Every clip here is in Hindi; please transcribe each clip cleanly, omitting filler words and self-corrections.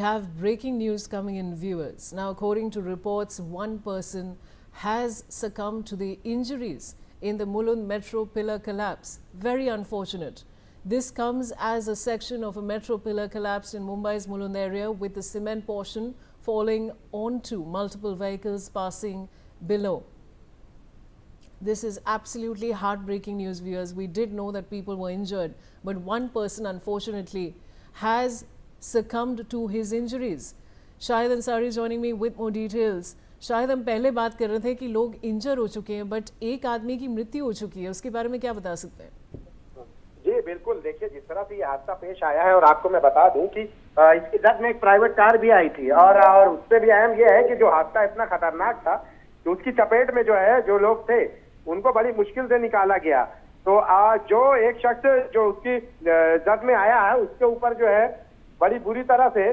Have breaking news coming in, viewers. Now, according to reports, one person has succumbed to the injuries in the Mulund metro pillar collapse. Very unfortunate. This comes as a section of a metro pillar collapsed in Mumbai's Mulund area, with the cement portion falling onto multiple vehicles passing below. This is absolutely heartbreaking news, viewers. We did know that people were injured, but one person unfortunately has succumbed to his injuries. Shahid Ansari joining me with more details. शायद हम पहले बात कर रहे थे कि लोग इंजर हो चुके हैं, बट एक आदमी की मृत्यु हो चुकी है, उसके बारे में क्या बता सकते हैं? जी बिल्कुल, देखिए जिस तरह से ये हादसा पेश आया है, और आपको मैं बता दूं कि इसकी जद में एक प्राइवेट कार भी आई थी, और उससे भी अहम ये है कि जो हादसा इतना खतरनाक था कि उसकी चपेट में जो है जो लोग थे उनको बड़ी मुश्किल से निकाला गया। तो जो एक शख्स जो उसकी जद में आया है उसके ऊपर जो है बड़ी बुरी तरह से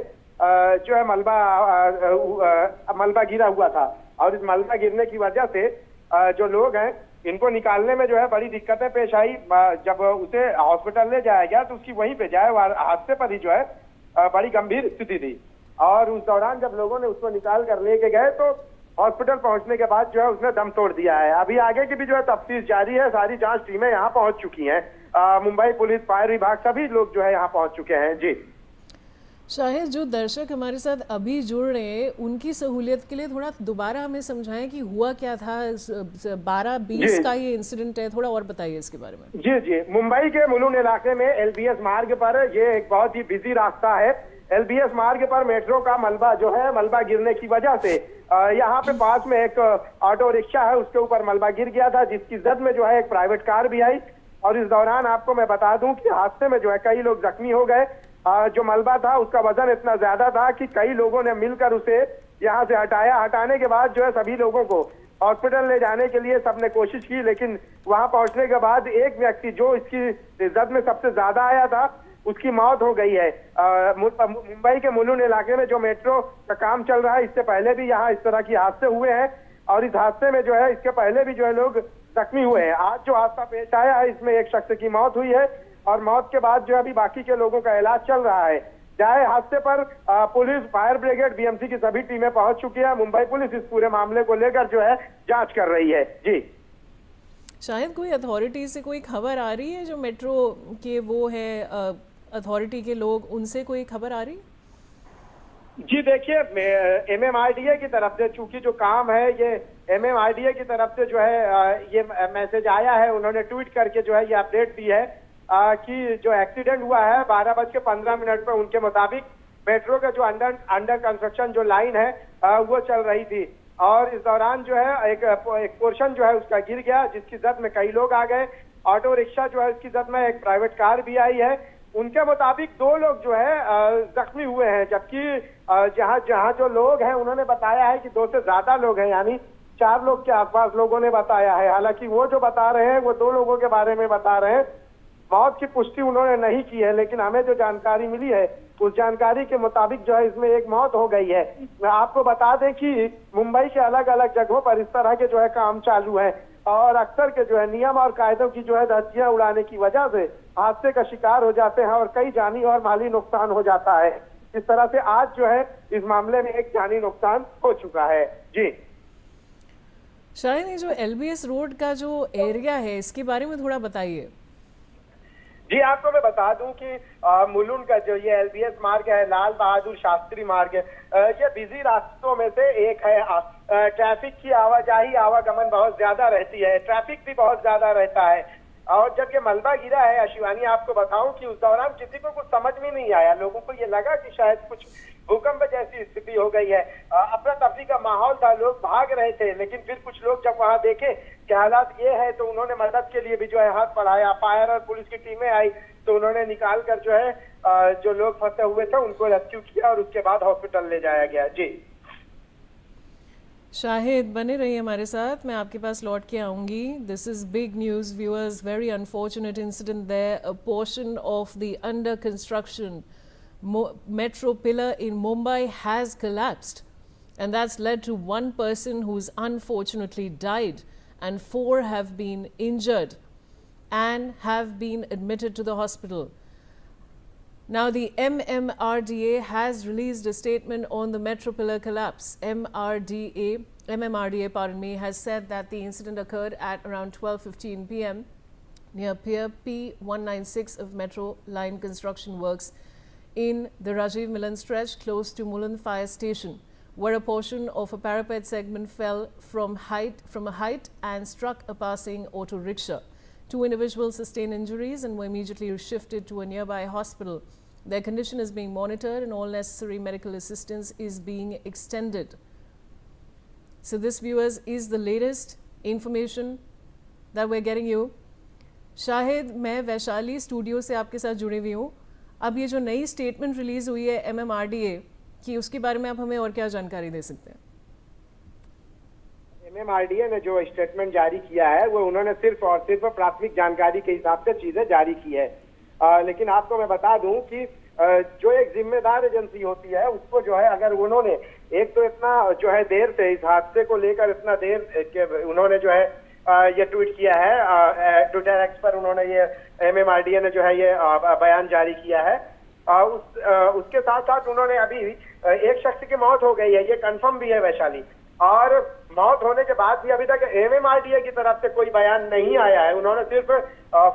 जो है मलबा गिरा हुआ था, और इस मलबा गिरने की वजह से जो लोग हैं इनको निकालने में जो है बड़ी दिक्कतें पेश आई। जब उसे हॉस्पिटल ले जाया गया तो उसकी वहीं पे जाए हादसे पर ही जो है बड़ी गंभीर स्थिति थी, और उस दौरान जब लोगों ने उसको निकाल कर लेके गए तो हॉस्पिटल पहुंचने के बाद जो है उसने दम तोड़ दिया है। अभी आगे की भी जो है तफ्तीश जारी है, सारी जांच टीमें यहाँ पहुंच चुकी हैं, मुंबई पुलिस, फायर विभाग, सभी लोग जो है यहाँ पहुंच चुके हैं। जी शाहिद, जो दर्शक हमारे साथ अभी जुड़ रहे हैं उनकी सहूलियत के लिए थोड़ा दोबारा हमें समझाएं कि हुआ क्या था। 12-20 का ये इंसिडेंट है, थोड़ा और बताइए इसके बारे में। जी, मुंबई के मुलुंड इलाके में एलबीएस मार्ग पर ये एक बहुत ही बिजी रास्ता है। एलबीएस मार्ग पर मेट्रो का मलबा जो है, मलबा गिरने की वजह से यहाँ पे पास में एक ऑटो रिक्शा है, उसके ऊपर मलबा गिर गया था, जिसकी जद में जो है एक प्राइवेट कार भी आई, और इस दौरान आपको मैं बता दूं कि हादसे में जो है कई लोग जख्मी हो गए। जो मलबा था उसका वजन इतना ज्यादा था कि कई लोगों ने मिलकर उसे यहाँ से हटाया। हटाने के बाद जो है सभी लोगों को हॉस्पिटल ले जाने के लिए सबने कोशिश की, लेकिन वहां पहुंचने के बाद एक व्यक्ति जो इसकी जद में सबसे ज्यादा आया था उसकी मौत हो गई है। मुंबई के मुलुंड इलाके में जो मेट्रो का काम चल रहा है, इससे पहले भी यहाँ इस तरह के हादसे हुए हैं, और इस हादसे में जो है इसके पहले भी जो है लोग जख्मी हुए हैं। आज जो हादसा पेश आया है इसमें एक शख्स की मौत हुई है, और मौत के बाद जो अभी बाकी के लोगों का इलाज चल रहा है। चाहे हादसे पर पुलिस, फायर ब्रिगेड, बीएमसी की सभी टीमें पहुंच चुकी है। मुंबई पुलिस इस पूरे मामले को लेकर जो है जांच कर रही है। जी शायद कोई अथॉरिटी से कोई खबर आ रही है, जो मेट्रो के वो है अथॉरिटी के लोग, उनसे कोई खबर आ रही? जी देखिए, एमएमआरडीए की तरफ से चूंकि जो काम है ये एमएमआरडीए की तरफ से जो है ये मैसेज आया है, उन्होंने ट्वीट करके जो है ये अपडेट दी है कि जो एक्सीडेंट हुआ है 12:15 पर, उनके मुताबिक मेट्रो का जो अंडर कंस्ट्रक्शन जो लाइन है वो चल रही थी, और इस दौरान जो है एक पोर्शन जो है उसका गिर गया, जिसकी जद में कई लोग आ गए। ऑटो रिक्शा जो है उसकी जद में एक प्राइवेट कार भी आई है। उनके मुताबिक 2 लोग जो है जख्मी हुए हैं, जबकि जहाँ जो लोग हैं उन्होंने बताया है कि 2 से ज्यादा लोग हैं, यानी 4 लोग के आसपास लोगों ने बताया है। हालांकि वो जो बता रहे हैं वो 2 लोगों के बारे में बता रहे हैं। मौत की पुष्टि उन्होंने नहीं की है, लेकिन हमें जो जानकारी मिली है उस जानकारी के मुताबिक जो है इसमें एक मौत हो गई है। मैं आपको बता दें कि मुंबई के अलग अलग जगहों पर इस तरह के जो है काम चालू है, और अक्सर के जो है नियम और कायदों की जो है धज्जियां उड़ाने की वजह से हादसे का शिकार हो जाते हैं, और कई जानी और माली नुकसान हो जाता है। इस तरह से आज जो है इस मामले में एक जानी नुकसान हो चुका है। जी शायद ये जो एलबीएस रोड का जो एरिया है इसके बारे में थोड़ा बताइए। जी आपको मैं बता दूं कि मुलुंड का जो ये एलबीएस मार्ग है, लाल बहादुर शास्त्री मार्ग है, ये बिजी रास्तों में से एक है। ट्रैफिक की आवागमन बहुत ज्यादा रहती है, ट्रैफिक भी बहुत ज्यादा रहता है, और जब ये मलबा गिरा है शिवानी, आपको बताऊं कि उस दौरान किसी को कुछ समझ में नहीं आया। लोगों को ये लगा कि शायद कुछ भूकंप जैसी स्थिति हो गई है, अफरा तफरी का माहौल था, लोग भाग रहे थे, लेकिन फिर कुछ लोग जब वहां देखे कि हालात ये है तो उन्होंने मदद के लिए भी जो है हाथ बढ़ाया। फायर और पुलिस की टीमें आई तो उन्होंने निकाल कर जो है जो लोग फंसे हुए थे उनको रेस्क्यू किया, और उसके बाद हॉस्पिटल ले जाया गया। जी शाहिद, बने रहिए हमारे साथ, मैं आपके पास लौट के आऊंगी। This is big news viewers, very unfortunate incident there. A portion of the under construction metro pillar in Mumbai has collapsed, and that's led to one person who's unfortunately died, and 4 have been injured and have been admitted to the hospital. Now, the MMRDA has released a statement on the metro pillar collapse. MMRDA, has said that the incident occurred at around 12:15 p.m. near Pier P196 of Metro Line construction works in the Rajiv Milan stretch close to Mulund Fire Station, where a portion of a parapet segment fell from a height and struck a passing auto rickshaw. 2 individuals sustained injuries and were immediately shifted to a nearby hospital. Their condition is being monitored and all necessary medical assistance is being extended. So this, viewers, is the latest information that we're getting you. Shahid, मैं वैशाली स्टूडियो से आपके साथ जुड़ी हुई हूँ. अब ये जो नई स्टेटमेंट रिलीज हुई है MMRDA की, उसके बारे में आप हमें और क्या जानकारी दे सकते हैं? MMRDA ने जो स्टेटमेंट जारी किया है वो उन्होंने सिर्फ और सिर्फ प्राथमिक जानकारी के हिसाब से चीजें जारी की है, लेकिन आपको मैं बता दूं कि जो एक जिम्मेदार एजेंसी होती है उसको जो है, अगर उन्होंने एक तो इतना जो है देर से इस हादसे को लेकर इतना देर उन्होंने जो है ये ट्वीट किया है, ट्विटर एक्स पर उन्होंने ये MMRDA ने जो है ये बयान जारी किया है, उसके साथ साथ उन्होंने अभी एक शख्स की मौत हो गई है, ये कंफर्म भी है वैशाली, और मौत होने के बाद भी अभी तक MMRDA की तरफ से कोई बयान नहीं आया है. उन्होंने सिर्फ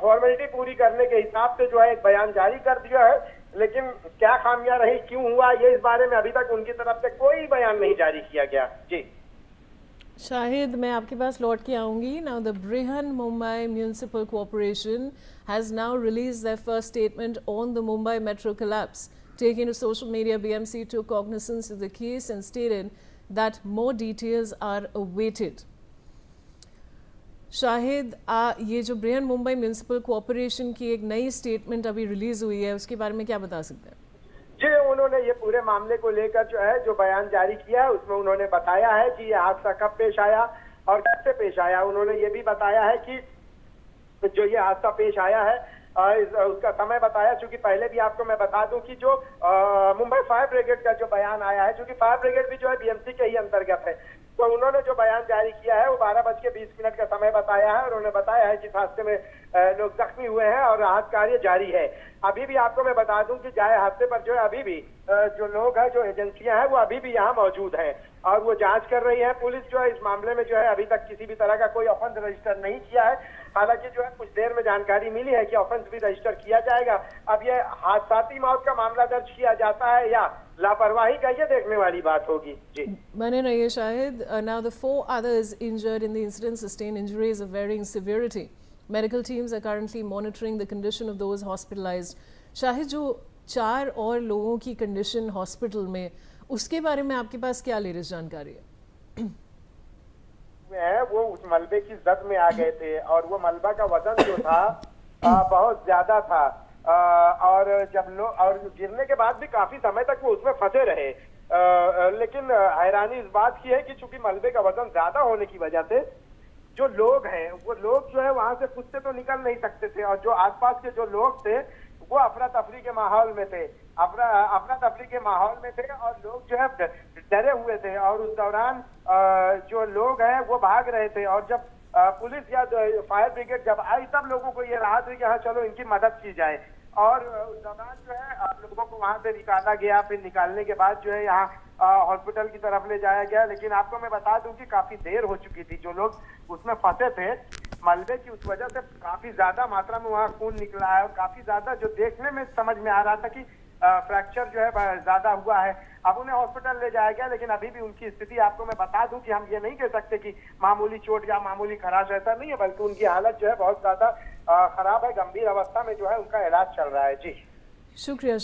फॉर्मेलिटी पूरी करने के हिसाब से जो है एक बयान जारी कर दिया है, लेकिन क्या खामियां रही, क्यों हुआ, ये इस बारे में अभी तक उनकी तरफ से कोई बयान नहीं जारी किया गया. जी शाहिद, मैं आपके पास लौट के आऊंगी. Now the Brihanmumbai municipal corporation has now released their first statement on the Mumbai metro collapse. Taking to social media, BMC took cognizance of the case and stated that more details are awaited. Shahid, ये जो ब्रिहन मुंबई म्यूनिसिपल कॉर्पोरेशन की एक नई स्टेटमेंट अभी रिलीज हुई है, उसके बारे में क्या बता सकते हैं? जी, उन्होंने ये पूरे मामले को लेकर जो है जो बयान जारी किया है उसमें उन्होंने बताया है कि ये हादसा कब पेश आया और कैसे पेश आया. उन्होंने ये भी बताया है कि जो ये हादसा पेश आया है उसका समय बताया, चूंकि पहले भी आपको मैं बता दूं कि जो मुंबई फायर ब्रिगेड का जो बयान आया है, चूंकि फायर ब्रिगेड भी जो है BMC के ही अंतर्गत है, तो उन्होंने जो बयान जारी किया है वो 12:20 का समय बताया है, और उन्होंने बताया है कि हादसे में लोग जख्मी हुए हैं और राहत कार्य जारी है. अभी भी आपको मैं बता दूं कि जाए हादसे पर जो है अभी भी जो लोग हैं, जो एजेंसियां हैं, वो अभी भी यहाँ मौजूद हैं और वो जांच कर रही है. पुलिस जो है इस मामले में जो है अभी तक किसी भी तरह का कोई ऑफेंस रजिस्टर नहीं किया है. हालांकि जो है कुछ देर में जानकारी मिली है कि ऑफेंस भी रजिस्टर किया जाएगा. अब ये हादसाती मौत का मामला दर्ज किया जाता है या लापरवाही का, ये देखने वाली बात होगी. जी बने रहिए Shahid. Now the 4 others injured in the incident sustained injuries of varying severity. Medical teams are currently monitoring the condition of those hospitalized. Shahid, जो 4 और लोगों की कंडीशन हॉस्पिटल में, उसके बारे में आपके पास क्या लेटेस्ट जानकारी है? वो उस मलबे की जद में आ गए थे और वो मलबा का वजन जो था बहुत ज्यादा था, और जब लोग और गिरने के बाद भी काफी समय तक वो उसमें फंसे रहे. लेकिन हैरानी इस बात की है कि चूंकि मलबे का वजन ज्यादा होने की वजह से जो लोग हैं वो लोग जो है वहां से खुद से तो निकल नहीं सकते थे, और जो आसपास के जो लोग थे वो अफरा तफरी के माहौल में थे, अफरा तफरी के माहौल में थे, और लोग जो है डरे हुए थे, और उस दौरान जो लोग हैं वो भाग रहे थे. और जब पुलिस या फायर ब्रिगेड जब आई तब लोगों को ये राहत हुई कि हाँ चलो इनकी मदद की जाए, और उस दौरान जो है लोगों को वहां से निकाला गया. फिर निकालने के बाद जो है यहाँ हॉस्पिटल की तरफ ले जाया गया. लेकिन आपको मैं बता दूं कि काफी देर हो चुकी थी. जो लोग उसमें फंसे थे मलबे की, उस वजह से काफी ज्यादा मात्रा में वहाँ खून निकला है, और काफी ज्यादा जो देखने में समझ में आ रहा था कि फ्रैक्चर जो है ज्यादा हुआ है. अब उन्हें हॉस्पिटल ले जाया गया, लेकिन अभी भी उनकी स्थिति, आपको मैं बता दूं कि हम ये नहीं कह सकते कि मामूली चोट या मामूली खराश, ऐसा नहीं है, बल्कि उनकी हालत जो है बहुत ज्यादा खराब है, गंभीर अवस्था में जो है उनका इलाज चल रहा है. जी शुक्रिया.